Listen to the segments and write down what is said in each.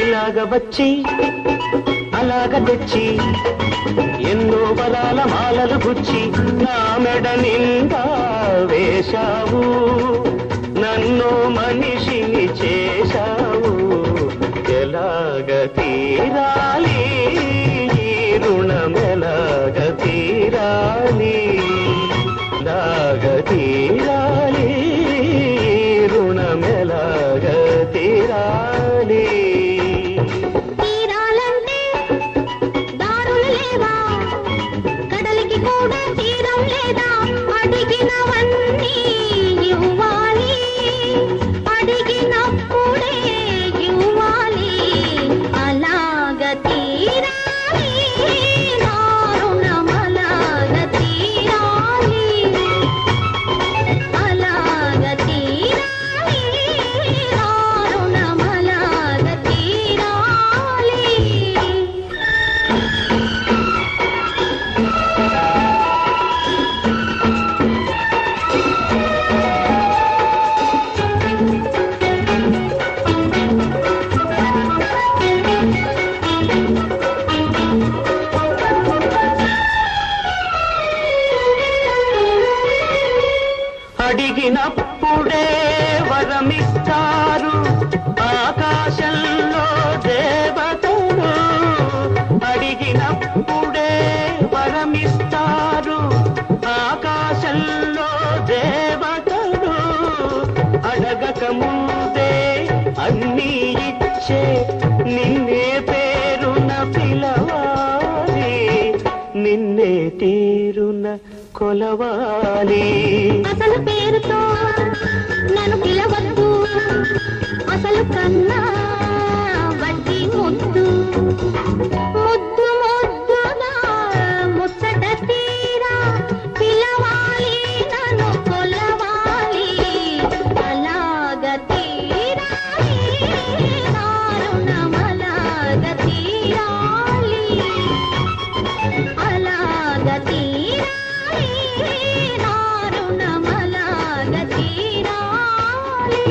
ఇలాగ వచ్చి అలాగ తెచ్చి ఎన్నో వరాల మాలలు గుచ్చి నా మెడ నిండా వేశావు, నన్ను మనిషిని చేశావు. ఎలాగ తీరాలి రుణమెలాగ తీరాలి, లాగ తీరాలి రుణమెలాగ తీరాలి. తీరాలంటే దారులు లేవా, కడలికి కూడా తీరం లేదా. అడిగినవన్నీ ఇవ్వాలి, అడిగినప్పుడే ఇవ్వాలి. అలాగ తీరాలి రుణమలాగ తీరాలి, అలాగ తీరాలి రుణమలాగ తీరాలి. అడిగినప్పుడే వరమిస్తారు ఆకాశంలో దేవతలు, అడిగినప్పుడే వరమిస్తారు ఆకాశంలో దేవతలు. అడగక ముందే అన్నీ ఇచ్చే నిన్నే పేరున పిలవాలి, నిన్నే తీరున కొలవాలి. అసలు పేరుతో నన్ను పిలవద్దు, అసలు కన్నా వడ్డీ ముద్దు. ముద్దు ముద్దుగా ముచ్చట తీరా పిలవాలి, నన్ను కొలవాలి. అలాగ తీరాలి దారుణమలాగ తీరాలి, అలాగ తీరాలి దారుణమలాగ తీరాలి.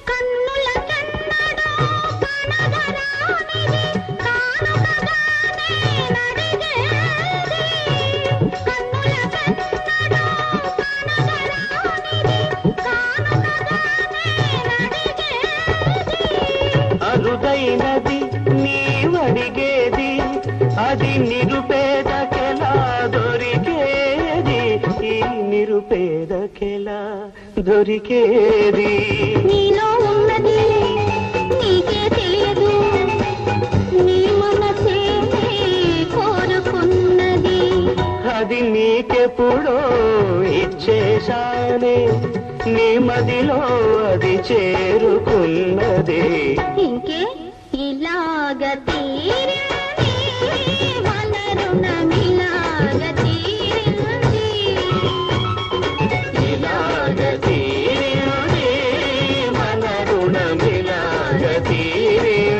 కన్నుల కన్నడో కనగరానిది కానుకగానే నడిగేది. కన్నుల కన్నడో కనగరానిది కానుకగానే నడిగేది. అరుదైనది నీవడిగేది, అది నిరుపేదకెలా దొరికేది, ఈ నిరుపేదకెలా దొరికేది. నీలో ఉన్నది నీకే తెలియదు, నీ మనసే కోరుకున్నది. అది నీకెప్పుడో ఇచ్చేశానే, నీ మదిలో అది చేరుకున్నది. ఇంకే ఇలాగ తీరింది మన రుణమిలాగ తీరింది, ఇలాగ తీరింది మన రుణమిలాగ తీరింది.